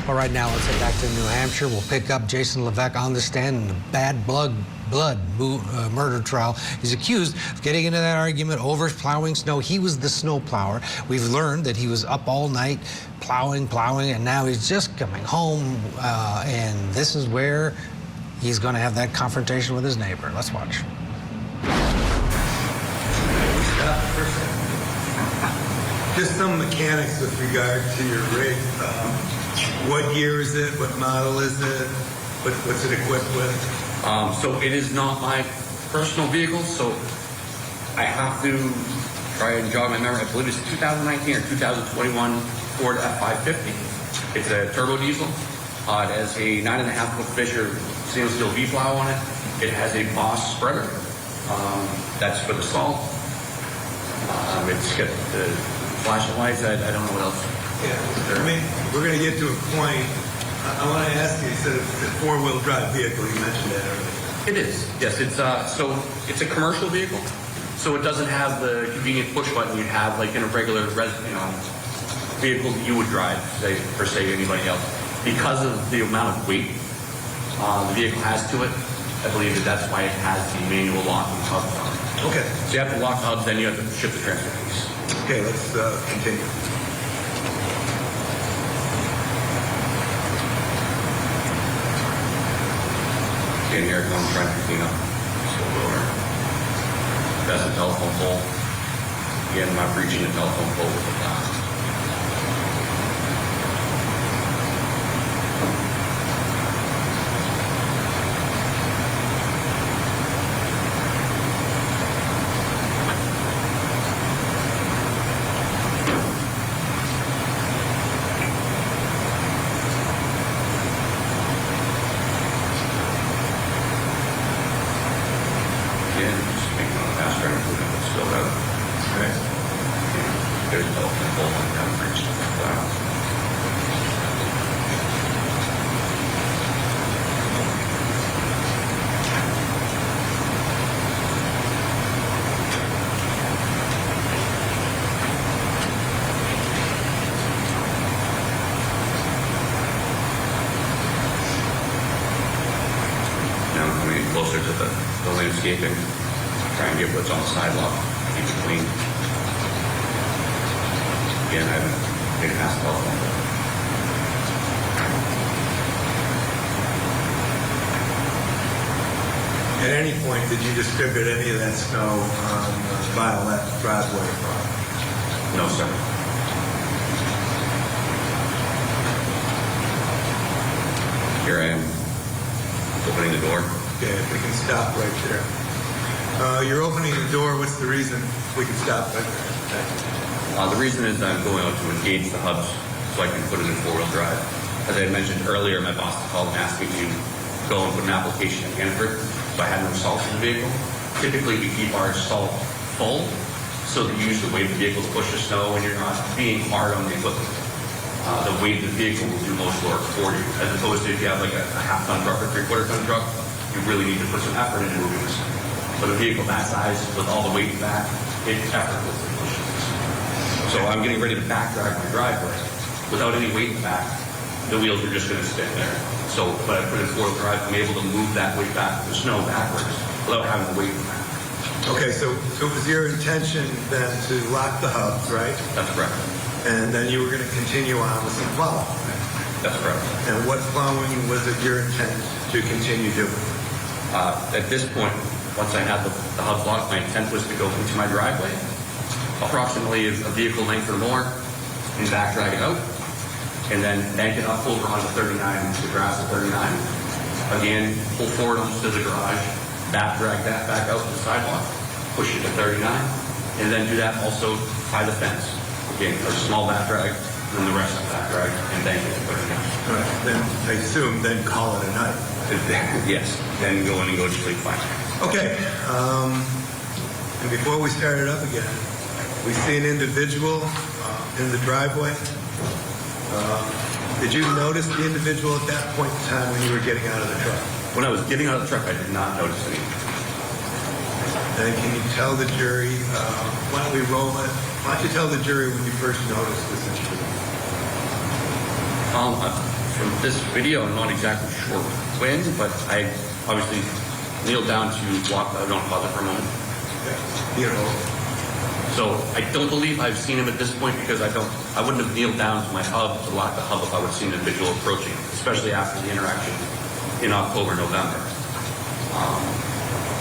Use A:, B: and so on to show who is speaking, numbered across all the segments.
A: All right, now let's head back to New Hampshire. We'll pick up Jason Levesque on the stand in a bad blood murder trial. He's accused of getting into that argument over plowing snow. He was the snow plower. We've learned that he was up all night plowing, and now he's just coming home, and this is where he's going to have that confrontation with his neighbor. Let's watch.
B: Just some mechanics with regard to your rig. What year is it? What model is it? What's it equipped with?
C: So it is not my personal vehicle, so I have to try and jog my memory. I believe it's 2019 or 2021 Ford F550. It's a turbo diesel. It has a 9.5-foot Fisher stainless steel V-plow on it. It has a Boss spreader. That's for the salt. It's got the flashing lights. I don't know what else.
B: Yeah, I mean, we're going to get to a point. I want to ask you, you said it's a four-wheel drive vehicle. You mentioned that earlier.
C: It is, yes. It's so it's a commercial vehicle, so it doesn't have the convenient push button you'd have like in a regular vehicle that you would drive, say anybody else. Because of the amount of weight the vehicle has to it, I believe that's why it has the manual locking hubs on it.
B: Okay.
C: So you have to lock the hubs, then you have to shift the transfer case.
B: Okay, let's continue.
C: In here, I'm trying to clean up. That's a telephone pole. Again, I'm not reaching the telephone pole with the glass. Closer to the landscaping, try and get what's on the sidewalk, keep it clean. Again, I haven't taken past the telephone.
B: At any point, did you distribute any of that snow on Violette driveway?
C: No, sir. Here I am, opening the door.
B: Okay, if we can stop right there. You're opening the door. What's the reason we can stop right there?
C: The reason is I'm going out to engage the hubs so I can put it in four-wheel drive. As I mentioned earlier, my boss called and asked me to go and put an application in Hanford, so I had no salt in the vehicle. Typically, we keep our salt full so that you use the weight of the vehicle to push the snow and you're not being hard on the equipment. The weight of the vehicle will do most work for you, as opposed to if you have like a half-ton truck or three-quarter-ton truck, you really need to put some effort into moving this. But a vehicle that size with all the weight back, it's effortlessly pushes. So I'm getting ready to back drive my driveway. Without any weight back, the wheels are just going to spin there. So when I put in four-wheel drive, I'm able to move that weight back, the snow backwards, without having the weight back.
B: Okay, so it was your intention then to lock the hubs, right?
C: That's correct.
B: And then you were going to continue on with some plowing.
C: That's correct.
B: And what plowing was it your intent to continue doing?
C: At this point, once I had the hubs locked, my intent was to go into my driveway, approximately a vehicle length or more, and back drag it out, and then bank it up over onto 39, the grass at 39. Again, pull forward onto the garage, back drag that back out to the sidewalk, push it to 39, and then do that also by the fence. Again, a small back drag, and then the rest of the back drag, and bank it to 39.
B: All right, then I assume then call it a night.
C: Yes, then go in and go to sleep fine.
B: Okay, and before we start it up again, we see an individual in the driveway. Did you notice the individual at that point in time when you were getting out of the truck?
C: When I was getting out of the truck, I did not notice anything.
B: And can you tell the jury, why don't we roll it? Why don't you tell the jury when you first noticed this individual?
C: From this video, I'm not exactly sure when, but I obviously kneeled down to walk. I don't pause it for a moment.
B: You know,
C: So I don't believe I've seen him at this point because I wouldn't have kneeled down to my hub to lock the hub if I would have seen the individual approaching, especially after the interaction in October, November.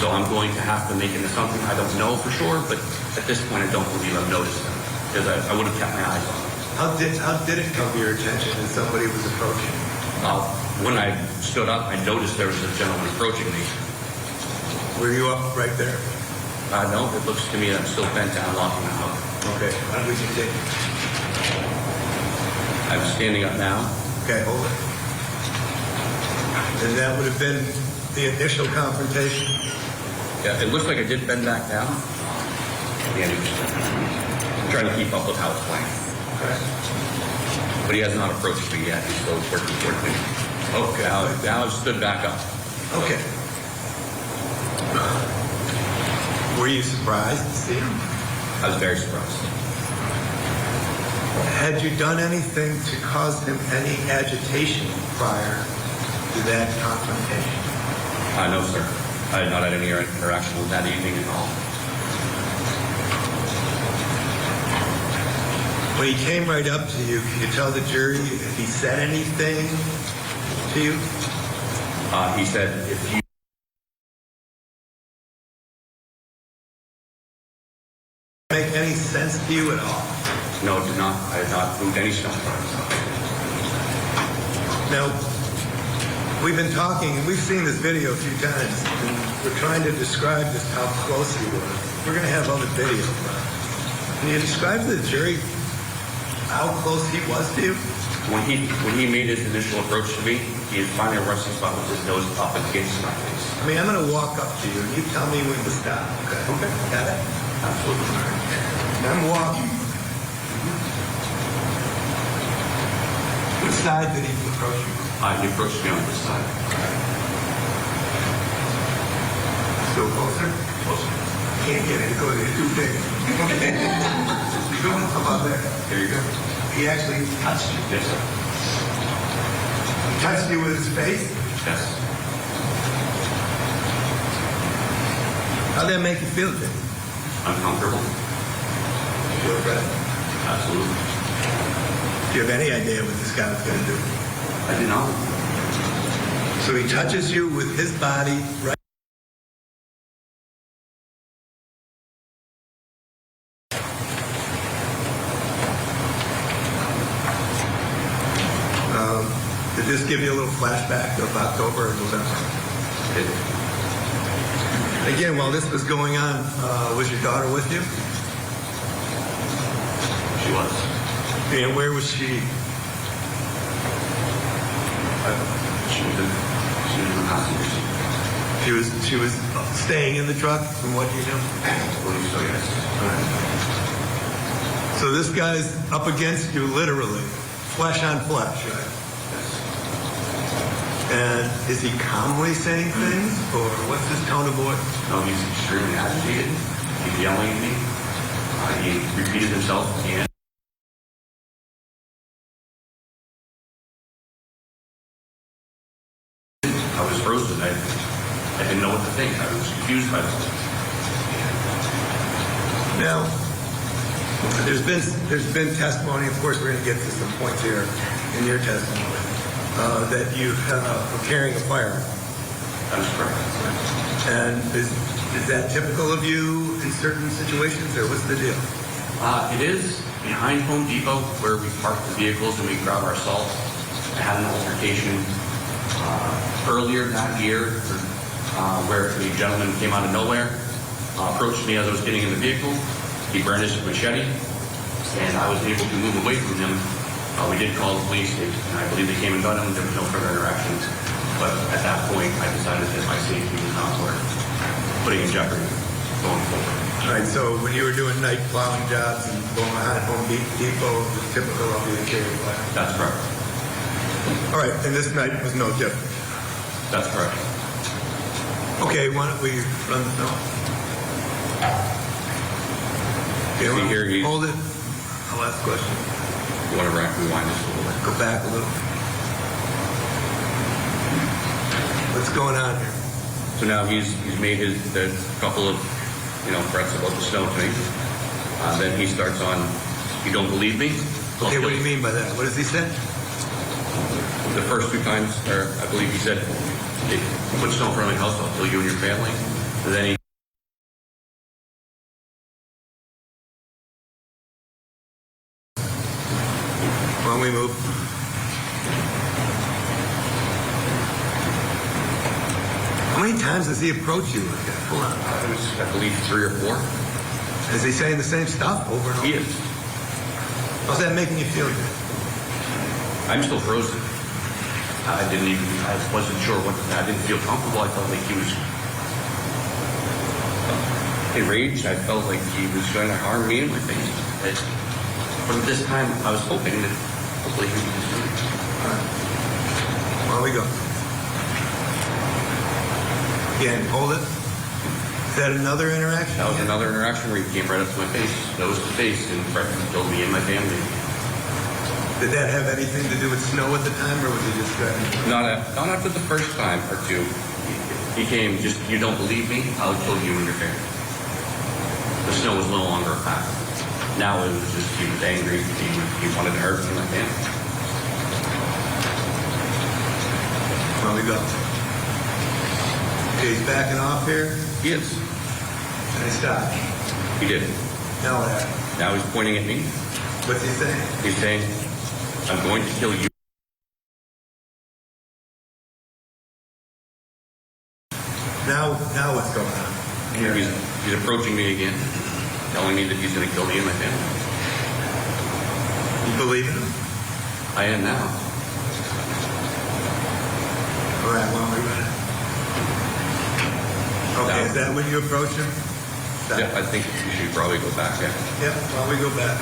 C: So I'm going to have to make an assumption. I don't know for sure, but at this point I don't believe I've noticed him because I would have kept my eyes on him.
B: how did it come to your attention that somebody was approaching?
C: When I stood up, I noticed there was a gentleman approaching me.
B: Were you up right there?
C: No, it looks to me that I'm still bent down, locking the hub.
B: Okay. How did you take it?
C: I'm standing up now.
B: Okay, hold it. And that would have been the initial confrontation?
C: Yeah, it looks like I did bend back down. Yeah, I'm trying to keep up with how it's playing.
B: Okay.
C: But he has not approached me yet. He's still working toward me. Okay, now I've stood back up.
B: Okay. Were you surprised to see him?
C: I was very surprised.
B: Had you done anything to cause him any agitation prior to that confrontation?
C: No, sir. I had not had any interaction with that evening at all.
B: When he came right up to you, can you tell the jury if he said anything to you?
C: He said, if you
B: Make any sense to you at all?
C: no, it did not. I had not moved any stone.
B: Now, we've been talking, and we've seen this video a few times, and we're trying to describe just how close he was. We're going to have other video. Can you describe to the jury how close he was to you?
C: When he made his initial approach to me, he had finally a resting spot with his nose up against my face.
B: I mean, I'm going to walk up to you, and you tell me when to stop. Okay? Okay. Got it?
C: Absolutely.
B: And I'm walking. Which side did he approach you?
C: He approached me on this side.
B: Still closer?
C: Closer.
B: Can't get it because it's too big. How about there?
C: There you go.
B: He actually touched you.
C: Yes, sir.
B: He touched you with his face?
C: Yes.
B: How'd that make you feel, Jim?
C: Uncomfortable?
B: You feel better?
C: Absolutely.
B: Do you have any idea what this guy was going to do?
C: I did not.
B: So he touches you with his body right. Did this give you a little flashback of October or November? Again, while this was going on, was your daughter with you?
C: She was.
B: And where was she?
C: She was in the passenger seat.
B: She was staying in the truck, from what you know?
C: I believe so, yes.
B: So this guy's up against you, literally, flesh on flesh, right? And is he calmly saying things, or what's his tone of voice?
C: No, he's extremely agitated. He's yelling at me. He repeated himself again. I was frozen. I didn't know what to think. I was confused by this.
B: Now, there's been testimony. Of course, we're going to get to some points here in your testimony that you were carrying a firearm.
C: That is correct.
B: And is that typical of you in certain situations, or what's the deal?
C: It is behind Home Depot where we park the vehicles and we grab our salt. I had an altercation earlier that year where a gentleman came out of nowhere, approached me as I was getting in the vehicle. He brandished a machete, and I was able to move away from him. We did call the police, and I believe they came and got him. There was no further interactions. But at that point, I decided that my safety was not worth putting in jeopardy going forward.
B: All right, so when you were doing night plowing jobs and going behind Home Depot, it was typical of you to carry a firearm.
C: That's correct.
B: All right, and this night was no different.
C: That's correct.
B: Okay, why don't we run the film?
C: See here,
B: Hold it. I'll ask a question.
C: You want to rewind this a little bit?
B: Go back a little. What's going on here?
C: So now he's made the couple of threats about the snow to me. Then he starts on, "You don't believe me? I'll
B: Okay,
C: kill
B: what do you
C: you."
B: mean by that? What does he say?
C: The first 2 times, or I believe he said, "If you put snow in front of my house, I'll kill you and your family." And then he
B: Why don't we move? How many times does he approach you like that? Hold on.
C: it was, I believe, 3 or 4.
B: Is he saying the same stuff over and over?
C: He is.
B: How's that making you feel good?
C: I'm still frozen. I wasn't sure I didn't feel comfortable. I felt like he was enraged. I felt like he was trying to harm me and my family. But this time, I was hoping that hopefully he would just do it.
B: All right. Where we go? Again, hold it. Is that another interaction?
C: That was another interaction where he came right up to my face, nose to face, and threatened to kill me and my family.
B: Did that have anything to do with snow at the time, or was he just threatening?
C: Not after the first time or 2. He came just, "You don't believe me? I'll kill you and your family." The snow was no longer a fact. Now it was just, he was angry. He wanted to hurt me and my family.
B: Where we go? Okay, he's backing off here.
C: He is.
B: And he stopped.
C: He did.
B: Now what happened?
C: Now he's pointing at me.
B: What's he saying?
C: He's saying, "I'm going to kill you."
B: Now what's going on? Here.
C: He's approaching me again, telling me that he's going to kill me and my family.
B: You believe in him?
C: I am now.
B: All right, well, we run it. Okay, is that when you approach him? Stop.
C: Yeah, I think you should probably go back. Yeah.
B: Yep, while we go back.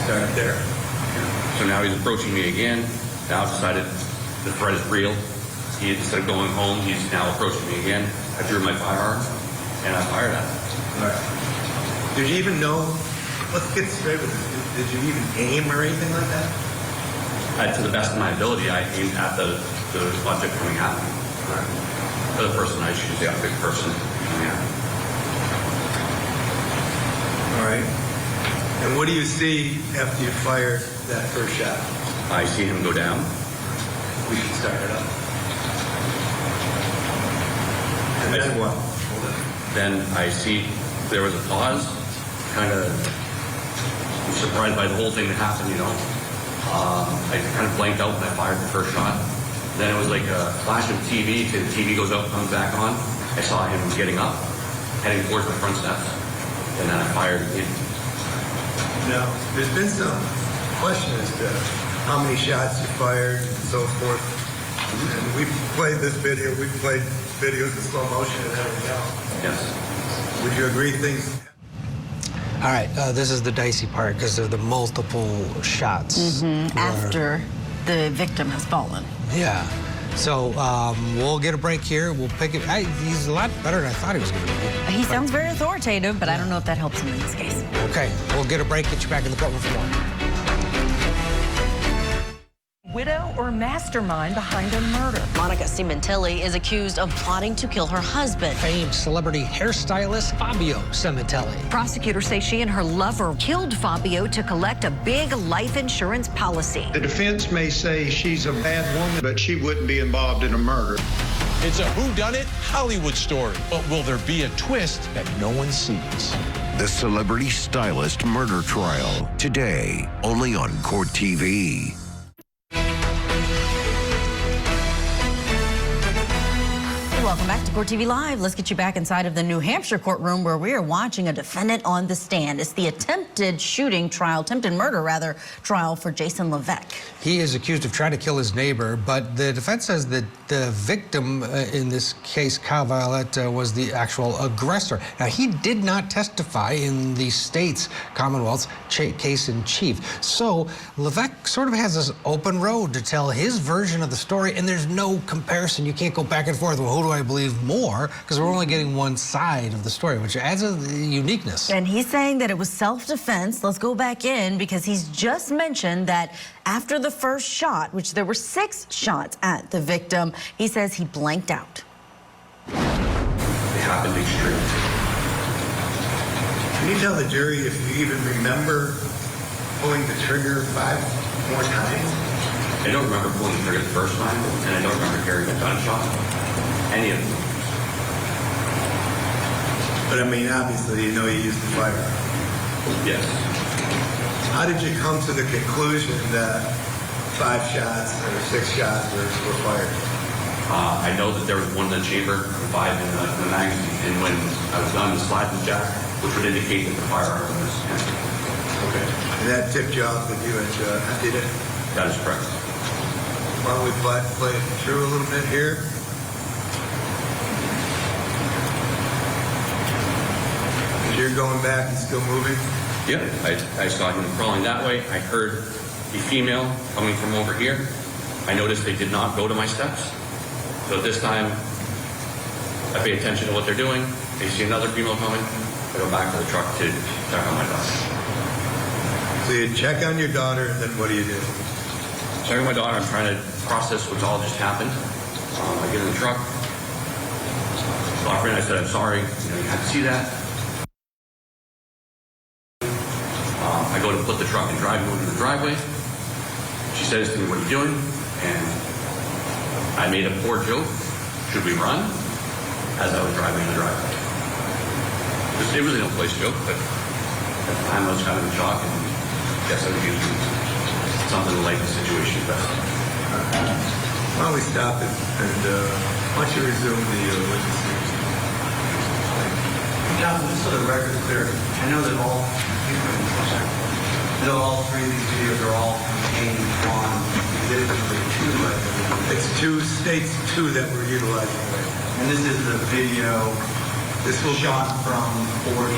B: Start there.
C: So now he's approaching me again. Now I've decided the threat is real. Instead of going home, he's now approaching me again. I drew my firearm and I fired at him.
B: All right. Did you even know? Let's get straight with this. Did you even aim or anything like that?
C: To the best of my ability, I aimed at the object coming at me.
B: All right.
C: Or the person, I should say, a big person coming at me.
B: All right. And what do you see after you fire that first shot?
C: I see him go down.
B: We should start it up. And then what? Hold it.
C: Then I see there was a pause. Kind of surprised by the whole thing that happened, I kind of blanked out when I fired the first shot. Then it was like a flash of TV. The TV goes out, comes back on. I saw him getting up, heading towards my front steps. And then I fired again.
B: Now, there's been some question as to how many shots you fired and so forth. And we played this video. We played videos in slow motion and everything else.
C: Yes.
B: Would you agree things?
A: All right, this is the dicey part because of the multiple shots.
D: After the victim has fallen.
A: Yeah. So we'll get a break here. We'll pick it. He's a lot better than I thought he was going to be.
D: He sounds very authoritative, but I don't know if that helps him in this case.
A: Okay, we'll get a break. Get you back in the courtroom for more.
E: Widow or mastermind behind a murder?
D: Monica Cementelli is accused of plotting to kill her husband.
A: Famed celebrity hairstylist Fabio Cementelli.
E: Prosecutors say she and her lover killed Fabio to collect a big life insurance policy.
F: The defense may say she's a bad woman, but she wouldn't be involved in a murder.
G: It's a whodunit Hollywood story, but will there be a twist that no one sees?
H: The Celebrity Stylist Murder Trial, today, only on Court TV.
D: Welcome back to Court TV Live. Let's get you back inside of the New Hampshire courtroom where we are watching a defendant on the stand. It's the attempted murder trial for Jason Levesque.
A: He is accused of trying to kill his neighbor, but the defense says that the victim in this case, Kyle Violette, was the actual aggressor. Now, he did not testify in the state's Commonwealth's case in chief. So Levesque sort of has this open road to tell his version of the story, and there's no comparison. You can't go back and forth. Well, who do I believe more, because we're only getting one side of the story, which adds a uniqueness.
D: And he's saying that it was self-defense. Let's go back in, because he's just mentioned that after the first shot, which there were 6 shots at the victim, he says he blanked out.
C: It happened extremely.
B: Can you tell the jury if you even remember pulling the trigger 5 more times?
C: I don't remember pulling the trigger the first time, and I don't remember hearing a gunshot. Any of them.
B: But I mean, obviously, you know you used the firearm.
C: Yes.
B: How did you come to the conclusion that 5 shots or 6 shots were fired?
C: I know that there was one in the chamber, 5 in the magazine, and when I was done, the slide was jacked, which would indicate that the firearm was empty.
B: Okay. And that tipped you off that you had emptied it?
C: That is correct.
B: Why don't we play it through a little bit here? As you're going back and still moving?
C: Yeah, I saw him crawling that way. I heard a female coming from over here. I noticed they did not go to my steps. So at this time, I pay attention to what they're doing. They see another female coming. I go back to the truck to check on my daughter.
B: So you check on your daughter, and then what do you do?
C: Checking my daughter, I'm trying to process what's all just happened. I get in the truck. I said, I'm sorry, you had to see that. I go to put the truck and drive over to the driveway. She says to me, what are you doing? And I made a poor joke. Should we run? As I was driving the driveway. It was an ill-placed joke, but at the time I was kind of in shock, and I guess I was using something to lighten the situation better.
B: Why don't we stop it, and why don't you resume the witness series?
I: Counsel, just so the record is clear, I know that all 3 of these videos are all contained on exhibit number 2, right?
B: It's 2 states, 2 that we're utilizing.
I: And this is the video
B: This will
I: shot from 43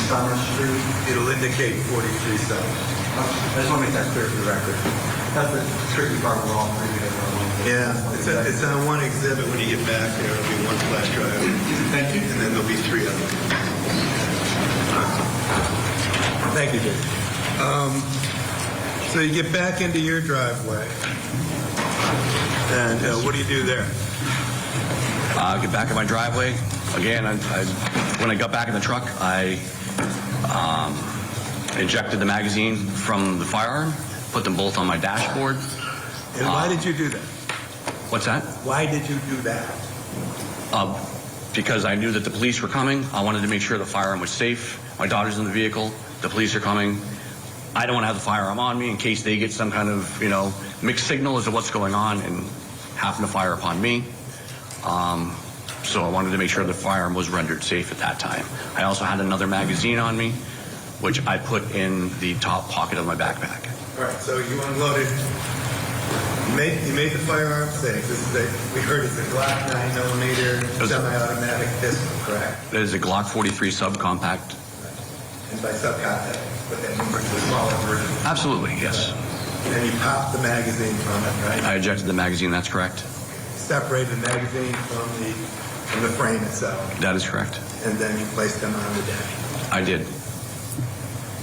I: Summer Street.
B: It'll indicate 43 7.
I: I just want to make that clear for the record. That's the tricky part where all 3 videos are on.
B: Yeah, it's on one exhibit. When you get back there, it'll be one flash drive.
I: Thank you.
B: And then there'll be 3 others. Thank you, Dave. So you get back into your driveway, and what do you do there?
C: Get back in my driveway. Again, when I got back in the truck, I ejected the magazine from the firearm, put them both on my dashboard.
B: And why did you do that?
C: What's that?
B: Why did you do that?
C: Because I knew that the police were coming. I wanted to make sure the firearm was safe. My daughter's in the vehicle. The police are coming. I don't want to have the firearm on me in case they get some kind of, mixed signal as to what's going on and happen to fire upon me. So I wanted to make sure the firearm was rendered safe at that time. I also had another magazine on me, which I put in the top pocket of my backpack.
B: All right, so you unloaded. You made the firearm safe. We heard it's a Glock 9mm semi-automatic pistol, correct?
C: It is a Glock 43 subcompact.
B: And by subcontact, but that means the smaller version.
C: Absolutely, yes.
B: And you popped the magazine from it, right?
C: I ejected the magazine, that's correct.
B: Separated the magazine from the frame itself.
C: That is correct.
B: And then you placed them on the dash.
C: I did.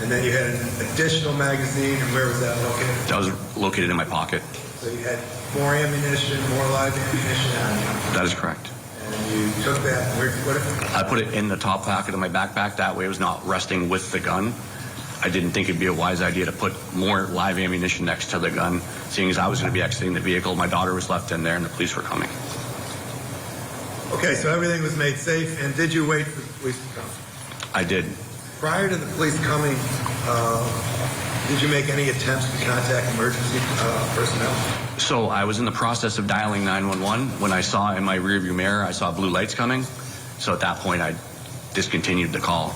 B: And then you had an additional magazine, and where was that located?
C: That was located in my pocket.
B: So you had more ammunition, more live ammunition on you.
C: That is correct.
B: And you took that, where did you put it?
C: I put it in the top pocket of my backpack. That way it was not resting with the gun. I didn't think it'd be a wise idea to put more live ammunition next to the gun, seeing as I was going to be exiting the vehicle. My daughter was left in there, and the police were coming.
B: Okay, so everything was made safe, and did you wait for the police to come?
C: I did.
B: Prior to the police coming, did you make any attempts to contact emergency personnel?
C: So I was in the process of dialing 911 when I saw in my rearview mirror, I saw blue lights coming. So at that point, I discontinued the call.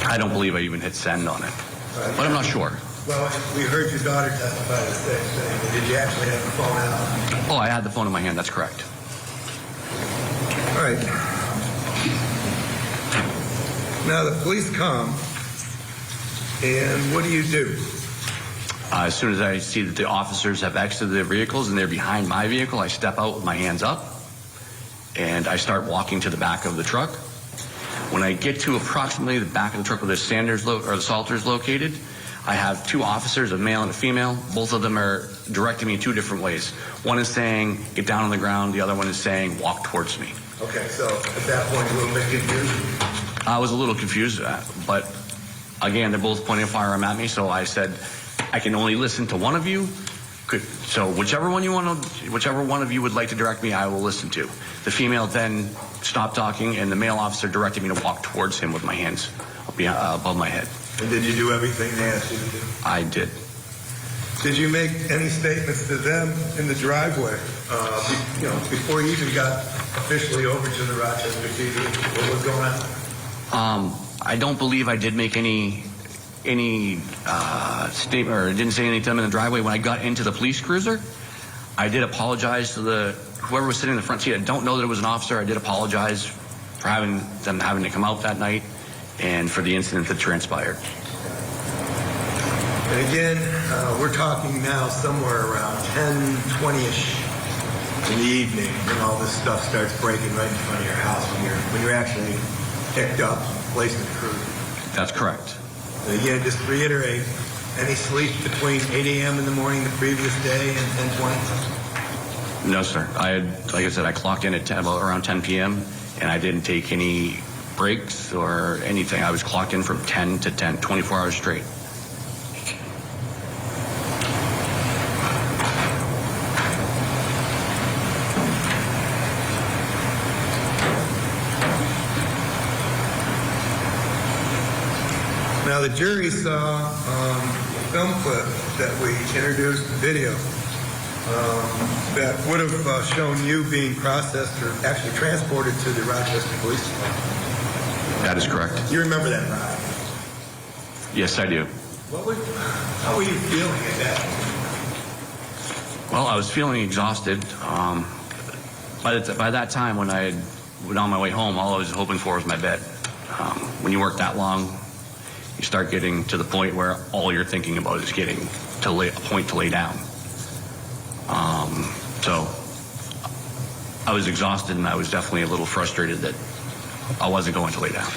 C: I don't believe I even hit send on it, but I'm not sure.
B: Well, we heard your daughter testify the same thing, but did you actually have the phone out?
C: Oh, I had the phone in my hand, that's correct.
B: All right. Now the police come, and what do you do?
C: As soon as I see that the officers have exited their vehicles and they're behind my vehicle, I step out with my hands up, and I start walking to the back of the truck. When I get to approximately the back of the truck where the Salter is located, I have two officers, a male and a female. Both of them are directing me in two different ways. One is saying, get down on the ground. The other one is saying, walk towards me.
B: Okay, so at that point, a little bit confused?
C: I was a little confused, but again, they're both pointing a firearm at me, so I said, I can only listen to one of you. So whichever one of you would like to direct me, I will listen to. The female then stopped talking, and the male officer directed me to walk towards him with my hands above my head.
B: And did you do everything they asked you to do?
C: I did.
B: Did you make any statements to them in the driveway, before you even got officially over to the Rochester PD? What was going on?
C: I don't believe I did make any statement, or didn't say anything to them in the driveway. When I got into the police cruiser, I did apologize to whoever was sitting in the front seat. I don't know that it was an officer. I did apologize for having to come out that night and for the incident that transpired.
B: And again, we're talking now somewhere around 10:20ish in the evening when all this stuff starts breaking right in front of your house, when you're actually picked up, placed in the cruiser.
C: That's correct.
B: And again, just to reiterate, any sleep between 8 a.m. in the morning the previous day and 10:20?
C: No, sir. Like I said, I clocked in at around 10 p.m. and I didn't take any breaks or anything. I was clocked in from 10 to 10, 24 hours straight.
B: Now, the jury saw a film clip that we introduced in video that would have shown you being processed or actually transported to the Rochester Police Department.
C: That is correct.
B: You remember that ride?
C: Yes, I do.
B: How were you feeling at that point?
C: Well, I was feeling exhausted. By that time, when I went on my way home, all I was hoping for was my bed. When you work that long, you start getting to the point where all you're thinking about is getting to a point to lay down. So I was exhausted, and I was definitely a little frustrated that I wasn't going to lay down.